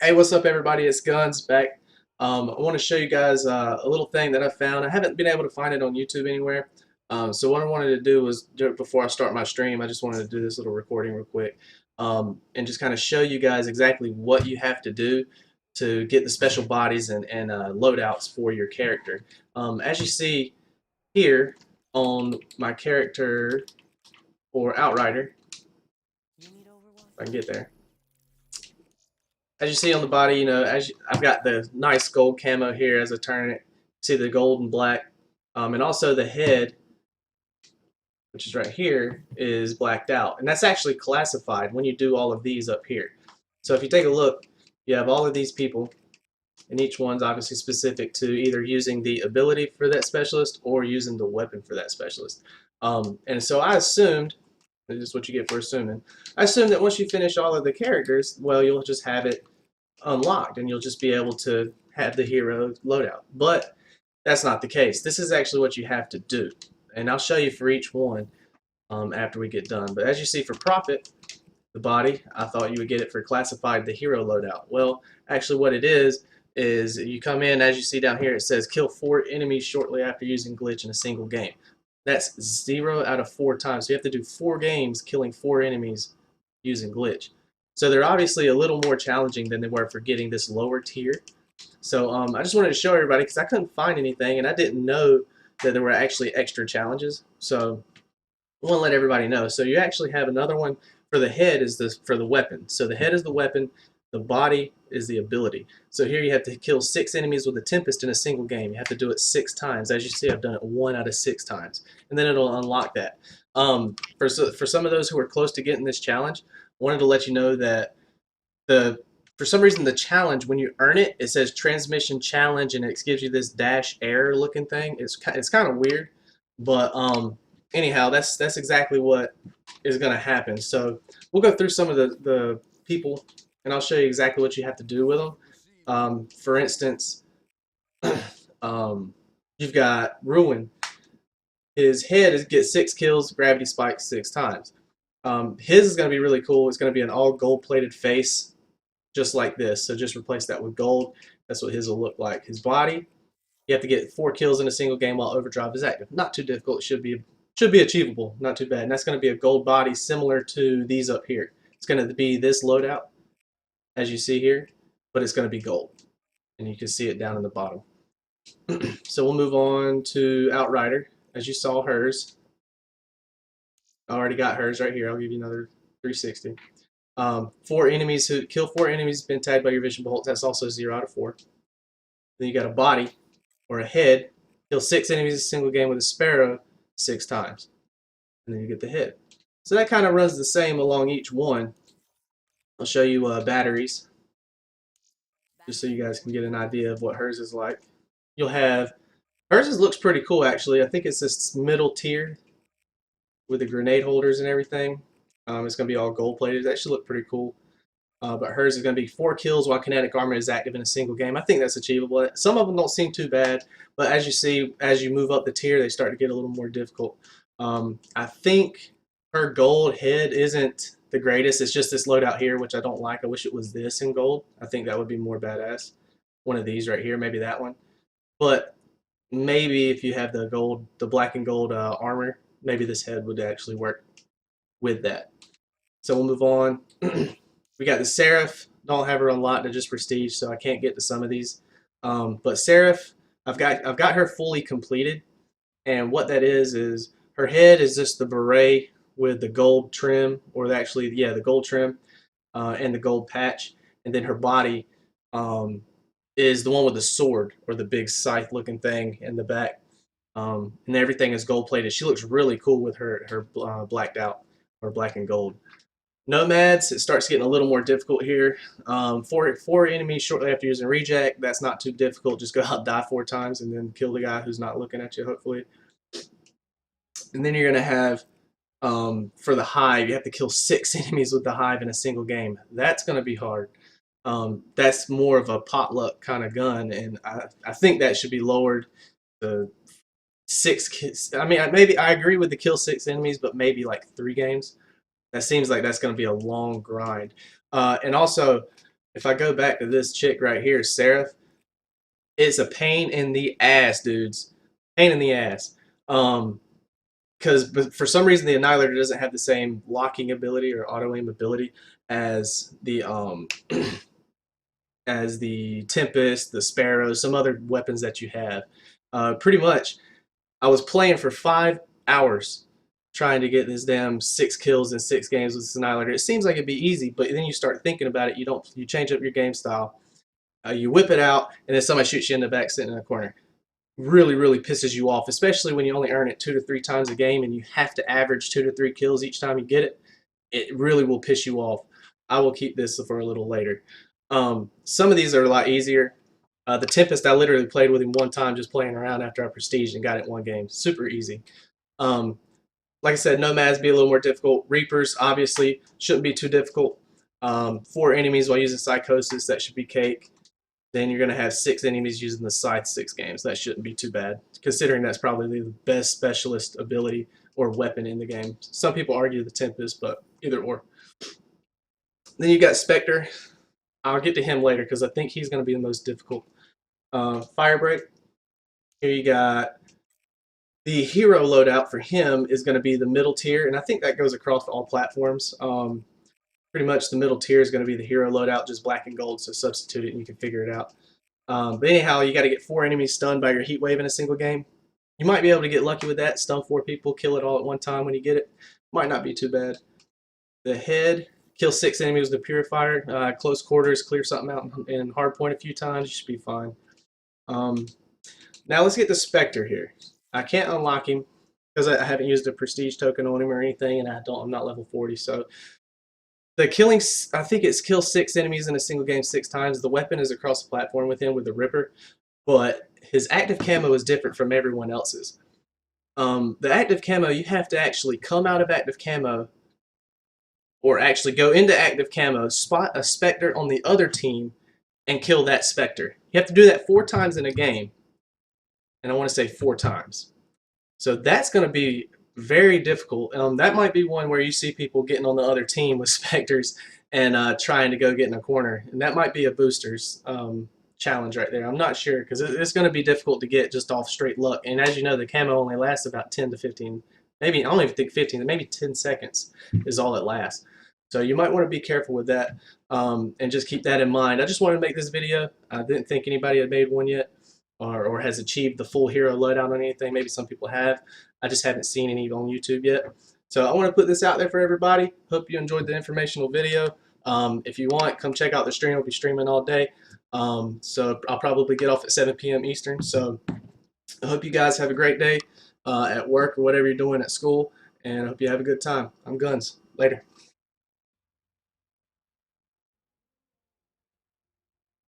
Hey, what's up, everybody? It's Guns back. I want to show you guys a little thing that I found. I haven't been able to find it on YouTube anywhere. So what I wanted to do was, before I start my stream, I just wanted to do this little recording real quick and just kind of show you guys exactly what you have to do to get the special bodies and loadouts for your character. As you see here on my character or Outrider, if I can get there. As you see on the body, I've got the nice gold camo here as I turn it. See the gold and black, and also the head, which is right here, is blacked out, and that's actually classified when you do all of these up here. So if you take a look, you have all of these people, and each one's obviously specific to either using the ability for that specialist or using the weapon for that specialist. And so I assumed, this is what you get for assuming, I assumed that once you finish all of the characters, well, you'll just have it unlocked and you'll just be able to have the hero loadout. But that's not the case. This is actually what you have to do, and I'll show you for each one after we get done. But as you see for Prophet, the body, I thought you would get it for classified the hero loadout. Well, actually what it is you come in, as you see down here, it says kill 4 enemies shortly after using glitch in a single game. That's 0 out of 4 times. So you have to do 4 games killing 4 enemies using glitch. So they're obviously a little more challenging than they were for getting this lower tier. So I just wanted to show everybody because I couldn't find anything and I didn't know that there were actually extra challenges. So I want to let everybody know. So you actually have another one for the head is this for the weapon. So the head is the weapon, the body is the ability. So here you have to kill 6 enemies with a Tempest in a single game. You have to do it 6 times. As you see, I've done it 1 out of 6 times. And then it'll unlock that. For some of those who are close to getting this challenge, wanted to let you know that for some reason the challenge, when you earn it, it says transmission challenge and it gives you this dash error looking thing. It's kind of weird, but anyhow, that's exactly what is going to happen. So we'll go through some of the people and I'll show you exactly what you have to do with them. For instance, you've got Ruin. His head gets 6 kills, gravity spikes 6 times. His is going to be really cool. It's going to be an all gold-plated face, just like this. So just replace that with gold. That's what his will look like. His body, you have to get 4 kills in a single game while overdrive is active. Not too difficult. It should be achievable. Not too bad. And that's going to be a gold body similar to these up here. It's going to be this loadout, as you see here, but it's going to be gold. And you can see it down in the bottom. So we'll move on to Outrider. As you saw hers, I already got hers right here. I'll give you another 360. 4 enemies who kill 4 enemies been tagged by your vision bolts. That's also 0 out of 4. Then you got a body or a head. Kill 6 enemies in a single game with a sparrow 6 times. And then you get the head. So that kind of runs the same along each one. I'll show you batteries, just so you guys can get an idea of what hers is like. You'll have hers looks pretty cool actually. I think it's this middle tier with the grenade holders and everything. It's going to be all gold plated. That should look pretty cool. But hers is going to be 4 kills while kinetic armor is active in a single game. I think that's achievable. Some of them don't seem too bad, but as you see, as you move up the tier, they start to get a little more difficult. I think her gold head isn't the greatest. It's just this loadout here, which I don't like. I wish it was this in gold. I think that would be more badass. One of these right here, maybe that one. But maybe if you have the gold, the black and gold armor, maybe this head would actually work with that. So we'll move on. We got the Seraph. Don't have her unlocked, just prestige, so I can't get to some of these. But Seraph, I've got her fully completed, and what that is her head is just the beret with the gold trim, or actually, yeah, the gold trim and the gold patch, and then her body is the one with the sword or the big scythe-looking thing in the back, and everything is gold-plated. She looks really cool with her blacked out or black and gold. Nomads, it starts getting a little more difficult here. 4 enemies shortly after using reject. That's not too difficult. Just go out, die 4 times, and then kill the guy who's not looking at you, hopefully. And then you're going to have, for the hive, you have to kill 6 enemies with the hive in a single game. That's going to be hard. That's more of a potluck kind of gun, and I think that should be lowered to 6 kills. I mean, maybe I agree with the kill 6 enemies, but maybe like 3 games. That seems like that's going to be a long grind. And also, If I go back to this chick right here, Seraph, it's a pain in the ass, dudes. Pain in the ass. Because for some reason the Annihilator doesn't have the same locking ability or auto aim ability as the as the Tempest, the Sparrow, some other weapons that you have. Pretty much, I was playing for 5 hours trying to get this damn 6 kills in 6 games with this Annihilator. It seems like it'd be easy, but then you start thinking about it. You change up your game style. You whip it out, and then somebody shoots you in the back sitting in the corner. Really, really pisses you off, especially when you only earn it 2 to 3 times a game and you have to average 2 to 3 kills each time you get it. It really will piss you off. I will keep this for a little later. Some of these are a lot easier. The Tempest, I literally played with him one time just playing around after I prestiged and got it in one game. Super easy. Um, like I said, Nomads be a little more difficult. Reapers, obviously, shouldn't be too difficult. 4 enemies while using Psychosis, that should be cake. Then you're going to have 6 enemies using the Scythe 6 games. That shouldn't be too bad, considering that's probably the best specialist ability or weapon in the game. Some people argue the Tempest, but either or. Then you got Specter. I'll get to him later because I think he's going to be the most difficult. Firebreak. Here you got the hero loadout for him is going to be the middle tier, and I think that goes across all platforms. Pretty much the middle tier is going to be the hero loadout, just black and gold, so substitute it and you can figure it out. But anyhow, you got to get 4 enemies stunned by your heat wave in a single game. You might be able to get lucky with that, stun 4 people, kill it all at one time when you get it. Might not be too bad. The head, kill 6 enemies with the purifier. Close quarters, clear something out in hard point a few times, you should be fine. Now let's get the Specter here. I can't unlock him because I haven't used a prestige token on him or anything, and I'm not level 40, so the killing, I think it's kill 6 enemies in a single game 6 times. The weapon is across the platform with him with the Ripper, but his active camo is different from everyone else's. The active camo, you have to actually come out of active camo or actually go into active camo, spot a Specter on the other team, and kill that Specter. You have to do that 4 times in a game, and I want to say 4 times. So that's going to be very difficult. That might be one where you see people getting on the other team with Specters and trying to go get in a corner. And that might be a boosters challenge right there. I'm not sure because it's going to be difficult to get just off straight luck. And as you know, the camo only lasts about 10 to 15, maybe I don't even think 15, maybe 10 seconds is all it lasts. So you might want to be careful with that and just keep that in mind. I just wanted to make this video. I didn't think anybody had made one yet or has achieved the full hero loadout on anything. Maybe some people have. I just haven't seen any on YouTube yet. So I want to put this out there for everybody. Hope you enjoyed the informational video. If you want, come check out the stream. I'll be streaming all day. So I'll probably get off at 7 p.m. Eastern. So I hope you guys have a great day at work or whatever you're doing at school. And I hope you have a good time. I'm Guns. Later.